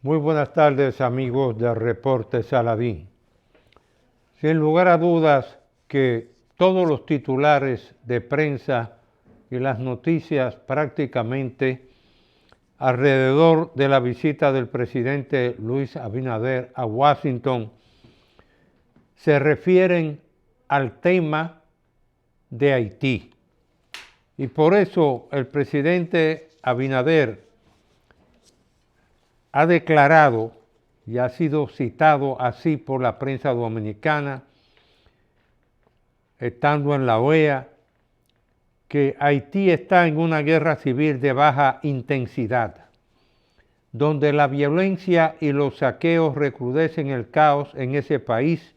Muy buenas tardes, amigos de Reporte Saladín. Sin lugar a dudas que todos los titulares de prensa y las noticias prácticamente alrededor de la visita del presidente Luis Abinader a Washington se refieren al tema de Haití. Y por eso el presidente Abinader ha declarado, y ha sido citado así por la prensa dominicana, estando en la OEA, que Haití está en una guerra civil de baja intensidad, donde la violencia y los saqueos recrudecen el caos en ese país,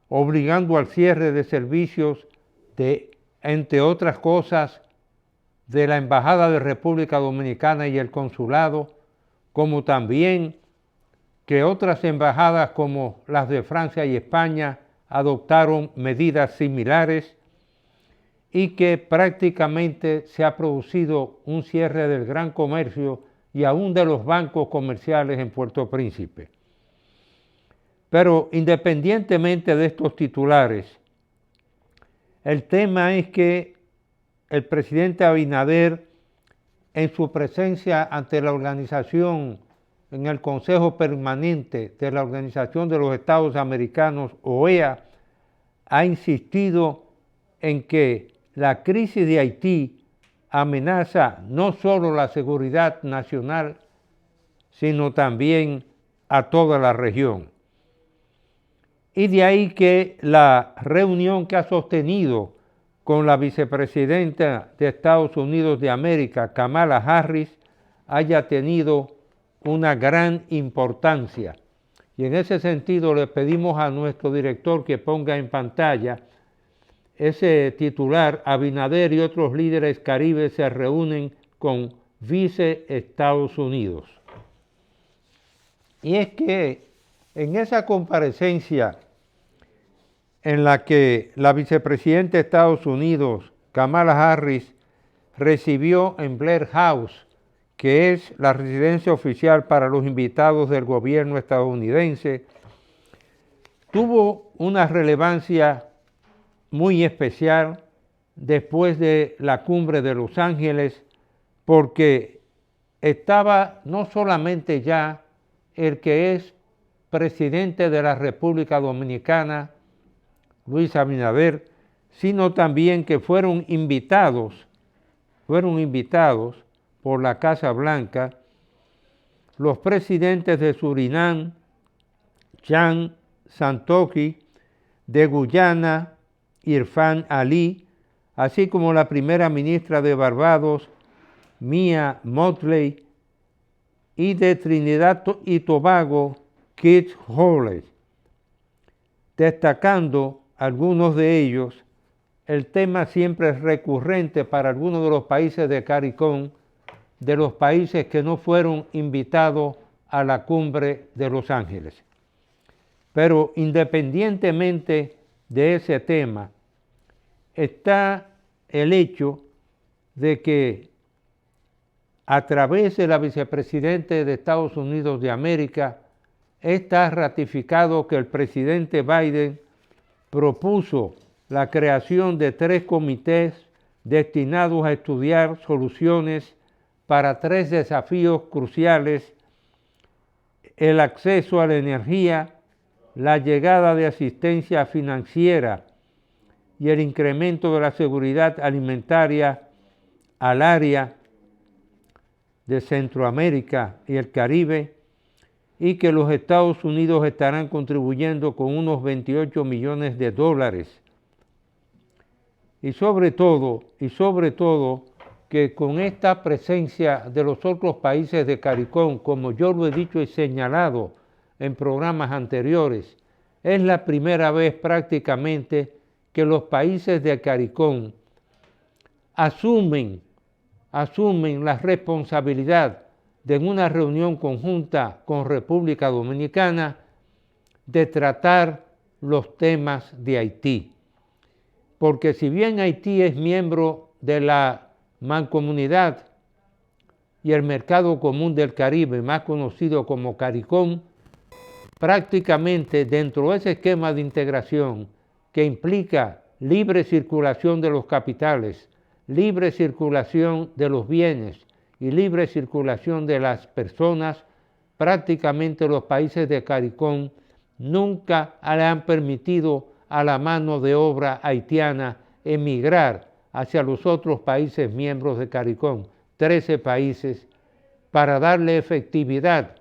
obligando al cierre de servicios de, entre otras cosas, de la Embajada de República Dominicana y el Consulado, como también que otras embajadas como las de Francia y España adoptaron medidas similares y que prácticamente se ha producido un cierre del gran comercio y aún de los bancos comerciales en Puerto Príncipe. Pero independientemente de estos titulares, el tema es que el presidente Abinader, en su presencia ante la organización, en el Consejo Permanente de la Organización de los Estados Americanos, OEA, ha insistido en que la crisis de Haití amenaza no solo la seguridad nacional, sino también a toda la región. Y de ahí que la reunión que ha sostenido con la vicepresidenta de Estados Unidos de América, Kamala Harris, haya tenido una gran importancia. Y en ese sentido le pedimos a nuestro director que ponga en pantalla ese titular: Abinader y otros líderes caribes se reúnen con vice Estados Unidos. Y es que en esa comparecencia en la que la vicepresidenta de Estados Unidos, Kamala Harris, recibió en Blair House, que es la residencia oficial para los invitados del gobierno estadounidense, tuvo una relevancia muy especial después de la cumbre de Los Ángeles, porque estaba no solamente ya el que es presidente de la República Dominicana, Luis Abinader, sino también que fueron invitados por la Casa Blanca los presidentes de Surinam, Jean Santokhi, de Guyana, Irfan Ali, así como la primera ministra de Barbados, Mia Mottley, y de Trinidad y Tobago, Keith Howlett, destacando algunos de ellos. El tema siempre es recurrente para algunos de los países de CARICOM, de los países que no fueron invitados a la cumbre de Los Ángeles. Pero independientemente de ese tema, está el hecho de que a través de la vicepresidenta de Estados Unidos de América, está ratificado que el presidente Biden propuso la creación de 3 comités destinados a estudiar soluciones para 3 desafíos cruciales: el acceso a la energía, la llegada de asistencia financiera y el incremento de la seguridad alimentaria al área de Centroamérica y el Caribe, y que los Estados Unidos estarán contribuyendo con unos $28 millones. Y sobre todo, que con esta presencia de los otros países de CARICOM, como yo lo he dicho y señalado en programas anteriores, es la primera vez prácticamente que los países de CARICOM asumen la responsabilidad de en una reunión conjunta con República Dominicana de tratar los temas de Haití. Porque si bien Haití es miembro de la Mancomunidad y el Mercado Común del Caribe, más conocido como CARICOM, prácticamente dentro de ese esquema de integración que implica libre circulación de los capitales, libre circulación de los bienes y libre circulación de las personas, prácticamente los países de CARICOM nunca le han permitido a la mano de obra haitiana emigrar hacia los otros países miembros de CARICOM, 13 países, para darle efectividad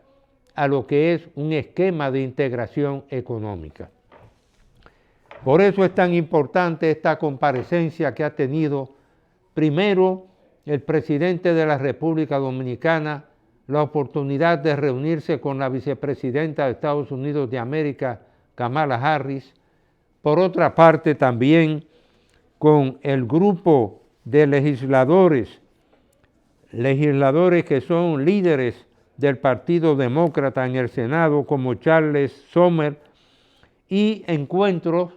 a lo que es un esquema de integración económica. Por eso es tan importante esta comparecencia que ha tenido primero el presidente de la República Dominicana, la oportunidad de reunirse con la vicepresidenta de Estados Unidos de América, Kamala Harris. Por otra parte, también con el grupo de legisladores que son líderes del Partido Demócrata en el Senado, como Charles Sommer, y encuentros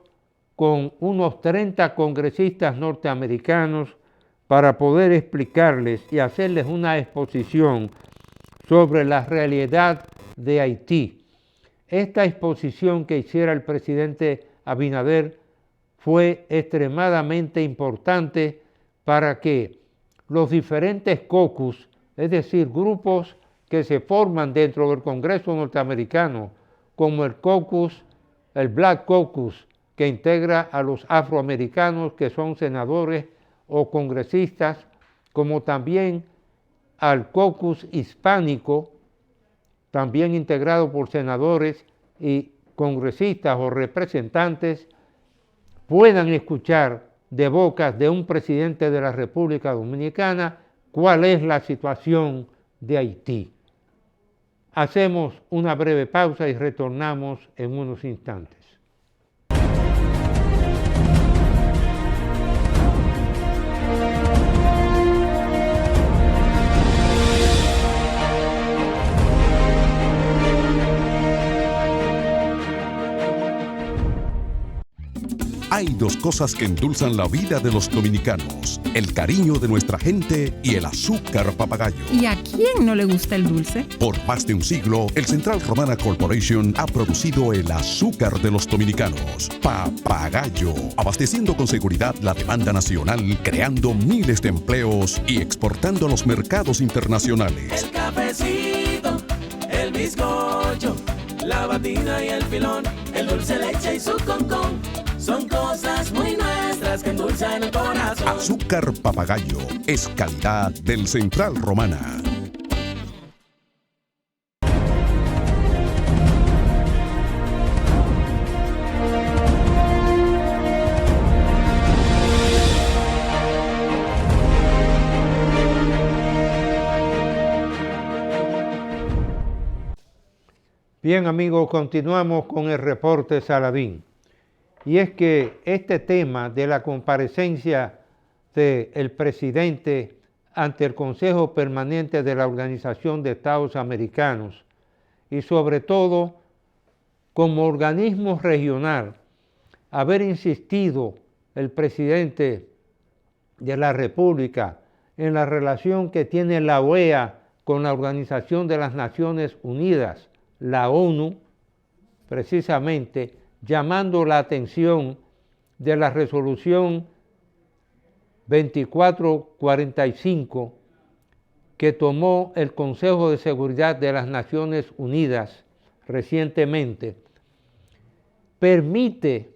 con unos 30 congresistas norteamericanos para poder explicarles y hacerles una exposición sobre la realidad de Haití. Esta exposición que hiciera el presidente Abinader fue extremadamente importante para que los diferentes caucus, es decir, grupos que se forman dentro del Congreso norteamericano, como el caucus, el Black Caucus, que integra a los afroamericanos que son senadores o congresistas, como también al caucus hispánico, también integrado por senadores y congresistas o representantes, puedan escuchar de bocas de un presidente de la República Dominicana cuál es la situación de Haití. Hacemos una breve pausa y retornamos en unos instantes. Hay dos cosas que endulzan la vida de los dominicanos: el cariño de nuestra gente y el azúcar papagayo. ¿Y a quién no le gusta el dulce? Por más de un siglo, el Central Romana Corporation ha producido el azúcar de los dominicanos, Papagayo, abasteciendo con seguridad la demanda nacional, creando miles de empleos y exportando a los mercados internacionales. El cafecito, el bizcocho, la batida y el filón, el dulce leche y su concón. Son cosas muy nuestras que endulzan el corazón. Azúcar Papagayo es calidad del Central Romana. Bien, amigos, continuamos con el reporte Saladín. Y es que este tema de la comparecencia del presidente ante el Consejo Permanente de la Organización de Estados Americanos y sobre todo como organismo regional, haber insistido el presidente de la República en la relación que tiene la OEA con la Organización de las Naciones Unidas, la ONU, precisamente llamando la atención de la resolución 2445 que tomó el Consejo de Seguridad de las Naciones Unidas recientemente, permite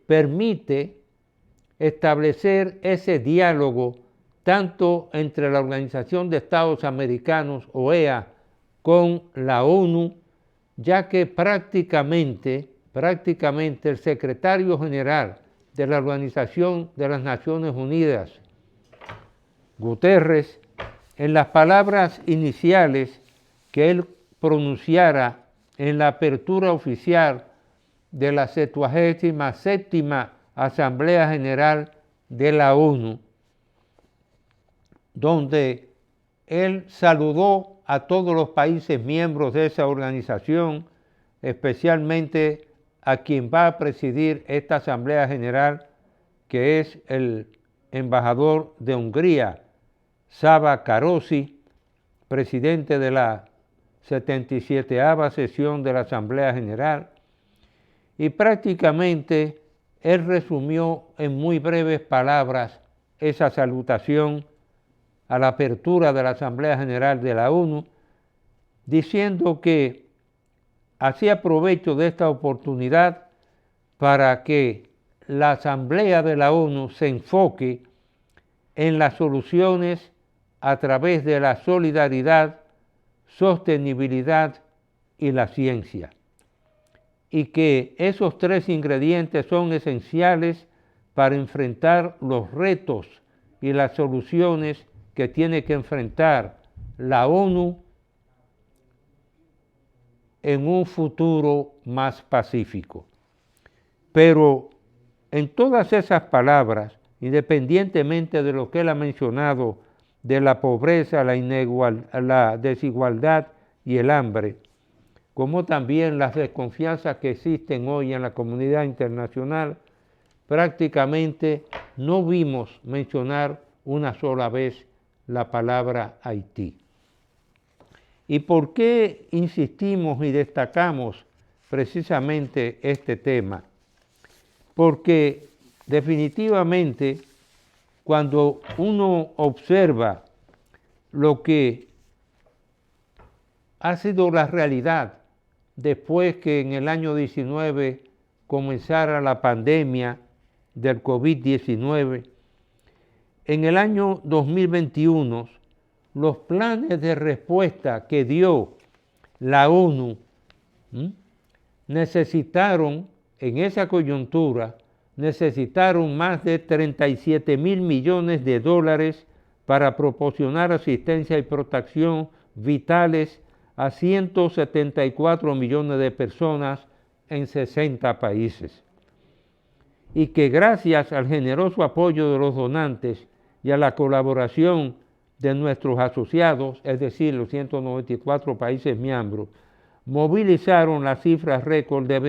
establecer ese diálogo tanto entre la Organización de Estados Americanos, OEA, con la ONU, ya que prácticamente el secretario general de la Organización de las Naciones Unidas, Guterres, en las palabras iniciales que él pronunciara en la apertura oficial de la 77ª Asamblea General de la ONU, donde él saludó a todos los países miembros de esa organización, especialmente a quien va a presidir esta Asamblea General, que es el embajador de Hungría, Csaba Károlyi, presidente de la 77ª sesión de la Asamblea General, y prácticamente él resumió en muy breves palabras esa salutación a la apertura de la Asamblea General de la ONU, diciendo que hacía provecho de esta oportunidad para que la Asamblea de la ONU se enfoque en las soluciones a través de la solidaridad, sostenibilidad y la ciencia, y que esos tres ingredientes son esenciales para enfrentar los retos y las soluciones que tiene que enfrentar la ONU en un futuro más pacífico. Pero en todas esas palabras, independientemente de lo que él ha mencionado, de la pobreza, la desigualdad y el hambre, como también las desconfianzas que existen hoy en la comunidad internacional, prácticamente no vimos mencionar una sola vez la palabra Haití. ¿Y por qué insistimos y destacamos precisamente este tema? Porque definitivamente cuando uno observa lo que ha sido la realidad después que en el año 19 comenzara la pandemia del COVID-19, en el año 2021 los planes de respuesta que dio la ONU necesitaron, en esa coyuntura, necesitaron más de 37.000 millones de dólares para proporcionar asistencia y protección vitales a 174 millones de personas en 60 países. Y que gracias al generoso apoyo de los donantes y a la colaboración de nuestros asociados, es decir, los 194 países miembros, movilizaron la cifra récord de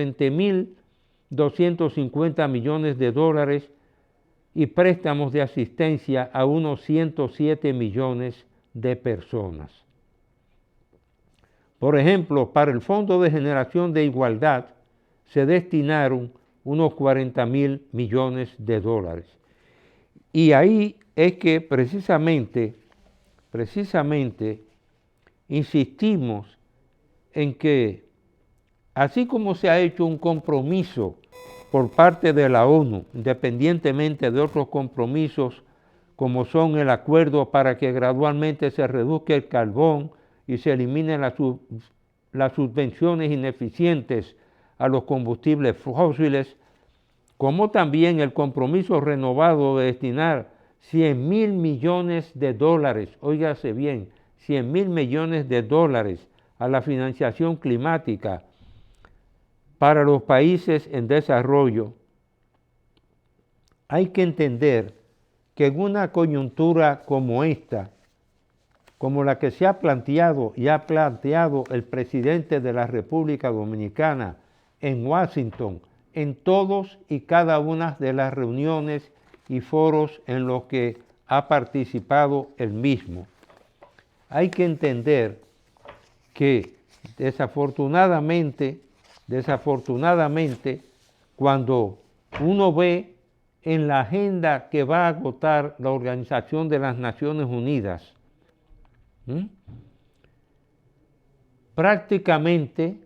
20.250 millones de dólares y préstamos de asistencia a unos 107 millones de personas. Por ejemplo, para el Fondo de Generación de Igualdad se destinaron unos 40.000 millones de dólares. Y ahí es que precisamente insistimos en que así como se ha hecho un compromiso por parte de la ONU, independientemente de otros compromisos como son el acuerdo para que gradualmente se reduzca el carbón y se eliminen las subvenciones ineficientes a los combustibles fósiles, como también el compromiso renovado de destinar 100.000 millones de dólares, óigase bien, 100.000 millones de dólares a la financiación climática para los países en desarrollo. Hay que entender que en una coyuntura como esta, como la que se ha planteado y ha planteado el presidente de la República Dominicana en Washington, en todos y cada una de las reuniones y foros en los que ha participado él mismo, hay que entender que desafortunadamente, cuando uno ve en la agenda que va a agotar la Organización de las Naciones Unidas, prácticamente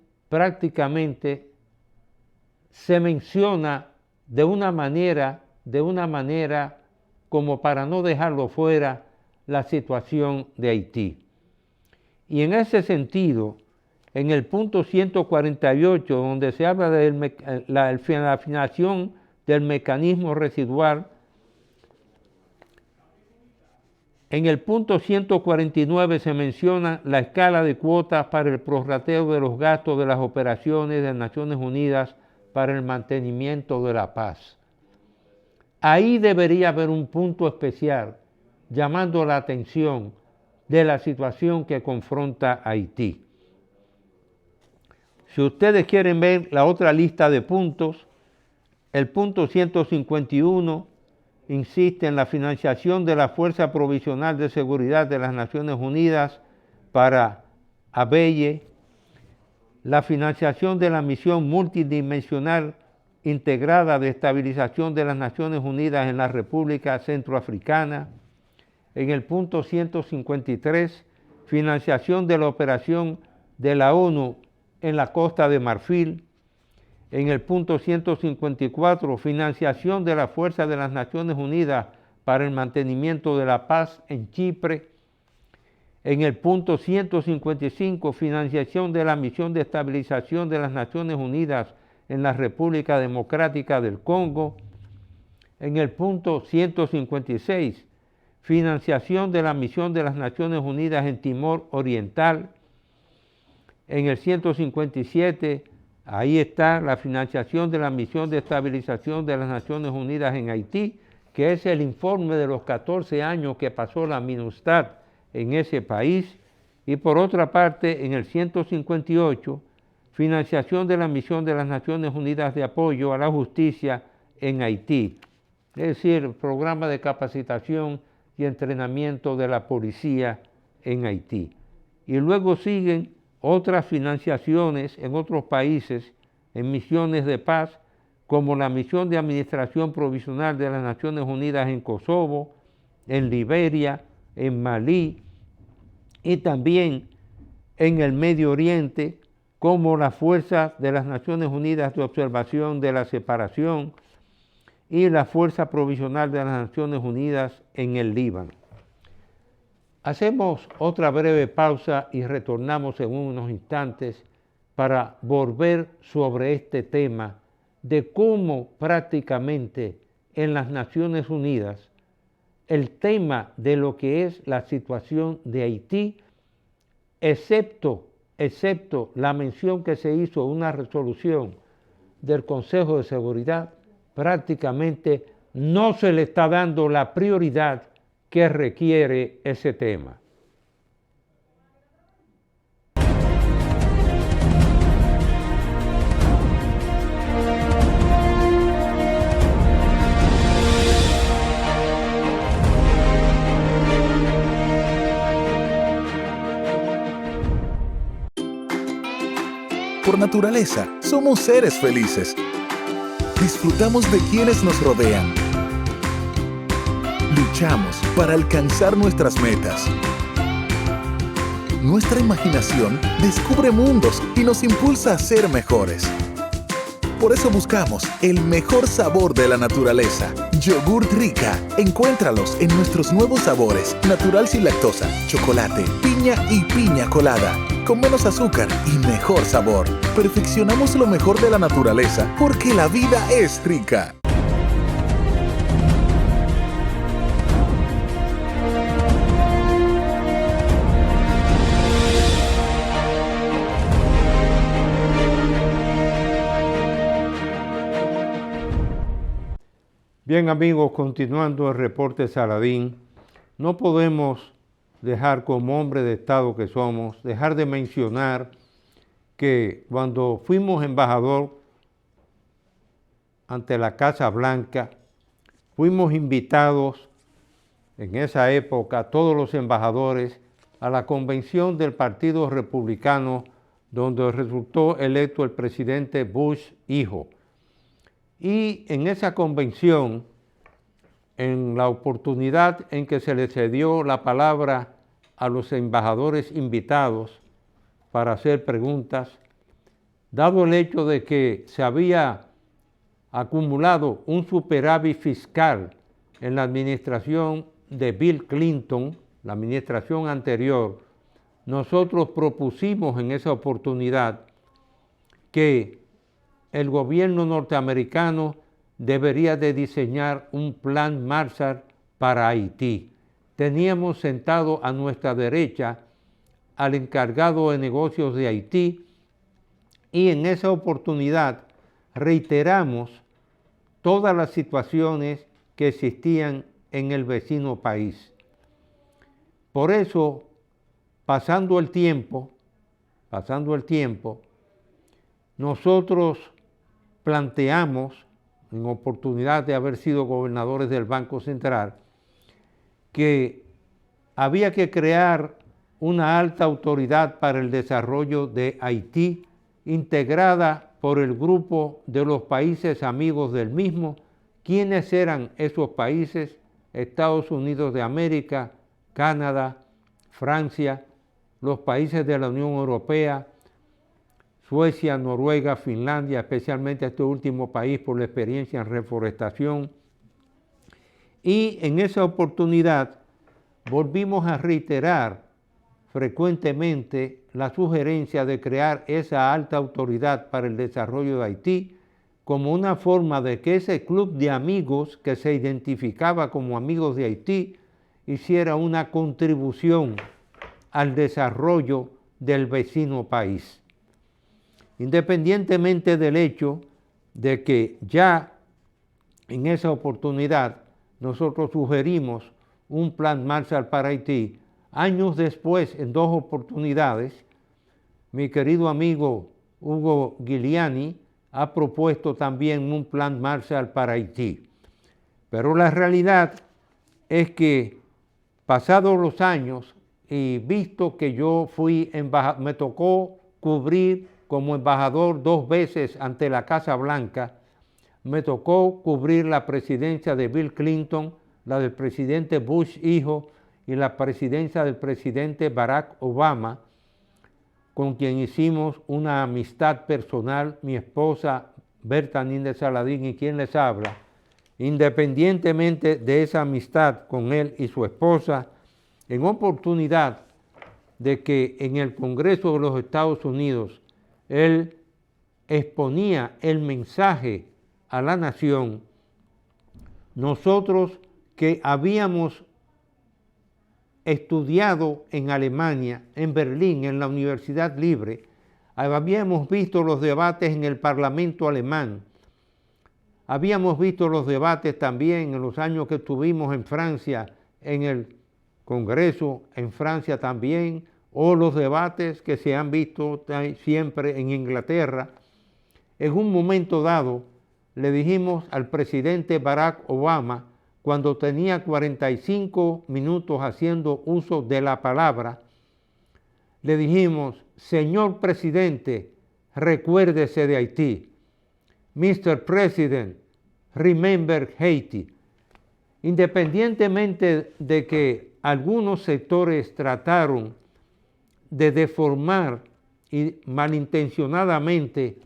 se menciona de una manera como para no dejarlo fuera la situación de Haití. Y en ese sentido, en el punto 148, donde se habla de la financiación del mecanismo residual, en el punto 149 se menciona la escala de cuotas para el prorrateo de los gastos de las operaciones de Naciones Unidas para el mantenimiento de la paz. Ahí debería haber un punto especial llamando la atención de la situación que confronta Haití. Si ustedes quieren ver la otra lista de puntos, el punto 151 insiste en la financiación de la Fuerza Provisional de Seguridad de las Naciones Unidas para Abeye, la financiación de la misión multidimensional integrada de estabilización de las Naciones Unidas en la República Centroafricana. En el punto 153, financiación de la operación de la ONU en la Costa de Marfil. En el punto 154, financiación de la Fuerza de las Naciones Unidas para el mantenimiento de la paz en Chipre. En el punto 155, financiación de la misión de estabilización de las Naciones Unidas en la República Democrática del Congo. En el punto 156, financiación de la misión de las Naciones Unidas en Timor Oriental. En el 157, ahí está la financiación de la misión de estabilización de las Naciones Unidas en Haití, que es el informe de los 14 años que pasó la MINUSTAH en ese país. Y por otra parte, en el 158, financiación de la misión de las Naciones Unidas de apoyo a la justicia en Haití, es decir, programa de capacitación y entrenamiento de la policía en Haití. Y luego siguen otras financiaciones en otros países, en misiones de paz, como la misión de administración provisional de las Naciones Unidas en Kosovo, en Liberia, en Malí y también en el Medio Oriente, como la Fuerza de las Naciones Unidas de Observación de la Separación y la Fuerza Provisional de las Naciones Unidas en el Líbano. Hacemos otra breve pausa y retornamos en unos instantes para volver sobre este tema de cómo prácticamente en las Naciones Unidas el tema de lo que es la situación de Haití, excepto la mención que se hizo en una resolución del Consejo de Seguridad, prácticamente no se le está dando la prioridad que requiere ese tema. Por naturaleza, somos seres felices. Disfrutamos de quienes nos rodean. Luchamos para alcanzar nuestras metas. Nuestra imaginación descubre mundos y nos impulsa a ser mejores. Por eso buscamos el mejor sabor de la naturaleza. Yogurt Rica. Encuéntralos en nuestros nuevos sabores: natural sin lactosa, chocolate, piña y piña colada. Con menos azúcar y mejor sabor. Perfeccionamos lo mejor de la naturaleza porque la vida es rica. Bien amigos, continuando el reporte Saladín, no podemos dejar, como hombre de Estado que somos, dejar de mencionar que cuando fuimos embajador ante la Casa Blanca, fuimos invitados en esa época, todos los embajadores, a la convención del Partido Republicano, donde resultó electo el presidente Bush hijo. Y en esa convención, en la oportunidad en que se le cedió la palabra a los embajadores invitados para hacer preguntas, dado el hecho de que se había acumulado un superávit fiscal en la administración de Bill Clinton, la administración anterior, nosotros propusimos en esa oportunidad que el gobierno norteamericano debería de diseñar un plan Marshall para Haití. Teníamos sentado a nuestra derecha al encargado de negocios de Haití y en esa oportunidad reiteramos todas las situaciones que existían en el vecino país. Por eso, pasando el tiempo, nosotros planteamos, en oportunidad de haber sido gobernadores del Banco Central, que había que crear una alta autoridad para el desarrollo de Haití, integrada por el grupo de los países amigos del mismo. ¿Quiénes eran esos países? Estados Unidos de América, Canadá, Francia, los países de la Unión Europea, Suecia, Noruega, Finlandia, especialmente este último país por la experiencia en reforestación. Y en esa oportunidad volvimos a reiterar frecuentemente la sugerencia de crear esa alta autoridad para el desarrollo de Haití como una forma de que ese club de amigos que se identificaba como amigos de Haití hiciera una contribución al desarrollo del vecino país. Independientemente del hecho de que ya en esa oportunidad nosotros sugerimos un plan Marshall para Haití, años después, en 2 oportunidades, mi querido amigo Hugo Giuliani ha propuesto también un plan Marshall para Haití. Pero la realidad es que, pasados los años, y visto que yo me tocó cubrir como embajador 2 veces ante la Casa Blanca, me tocó cubrir la presidencia de Bill Clinton, la del presidente Bush hijo y la presidencia del presidente Barack Obama, con quien hicimos una amistad personal, mi esposa Berta Níndez Saladín y quien les habla. Independientemente de esa amistad con él y su esposa, en oportunidad de que en el Congreso de los Estados Unidos él exponía el mensaje a la nación, nosotros que habíamos estudiado en Alemania, en Berlín, en la Universidad Libre, habíamos visto los debates en el Parlamento alemán, habíamos visto los debates también en los años que estuvimos en Francia, en el Congreso, en Francia también, o los debates que se han visto siempre en Inglaterra. En un momento dado, le dijimos al presidente Barack Obama, cuando tenía 45 minutos haciendo uso de la palabra, le dijimos: señor presidente, recuérdese de Haití. Mr. President, remember Haiti. Independientemente de que algunos sectores trataron de deformar y malintencionadamente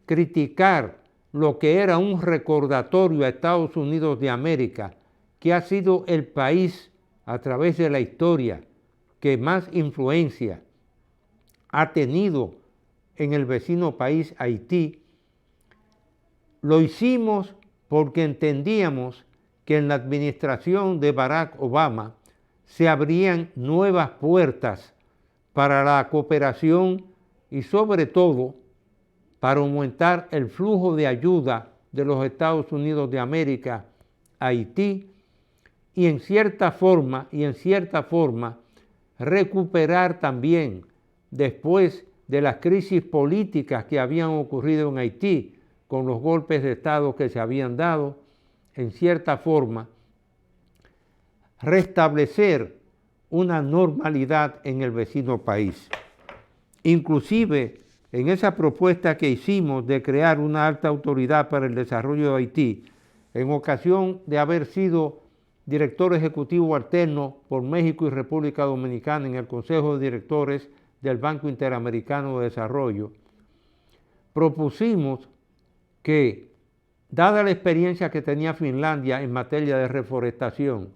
criticar lo que era un recordatorio a Estados Unidos de América, que ha sido el país a través de la historia que más influencia ha tenido en el vecino país Haití, lo hicimos porque entendíamos que en la administración de Barack Obama se abrían nuevas puertas para la cooperación y sobre todo para aumentar el flujo de ayuda de los Estados Unidos de América a Haití y en cierta forma recuperar también, después de las crisis políticas que habían ocurrido en Haití con los golpes de Estado que se habían dado, en cierta forma restablecer una normalidad en el vecino país. Inclusive, en esa propuesta que hicimos de crear una alta autoridad para el desarrollo de Haití, en ocasión de haber sido director ejecutivo alterno por México y República Dominicana en el Consejo de Directores del Banco Interamericano de Desarrollo, propusimos que, dada la experiencia que tenía Finlandia en materia de reforestación,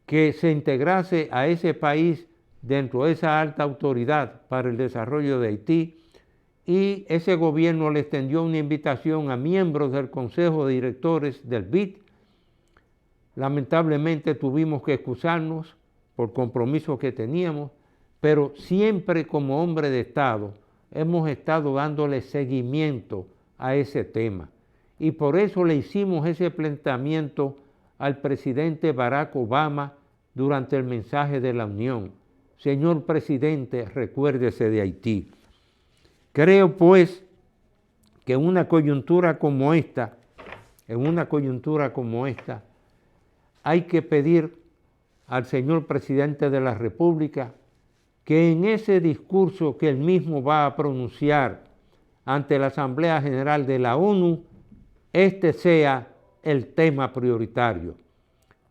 que se integrase a ese país dentro de esa alta autoridad para el desarrollo de Haití, y ese gobierno le extendió una invitación a miembros del Consejo de Directores del BID. Lamentablemente tuvimos que excusarnos por compromisos que teníamos, pero siempre como hombre de Estado hemos estado dándole seguimiento a ese tema. Y por eso le hicimos ese planteamiento al presidente Barack Obama durante el mensaje de la Unión: señor presidente, recuérdese de Haití. Creo pues que en una coyuntura como esta, hay que pedir al señor presidente de la República que en ese discurso que él mismo va a pronunciar ante la Asamblea General de la ONU, este sea el tema prioritario.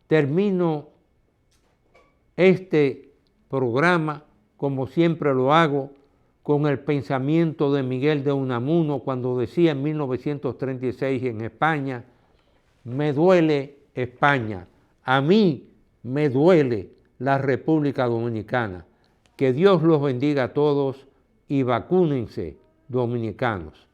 Termino este programa, como siempre lo hago, con el pensamiento de Miguel de Unamuno cuando decía en 1936 en España: me duele España, a mí me duele la República Dominicana. Que Dios los bendiga a todos y vacúnense, dominicanos.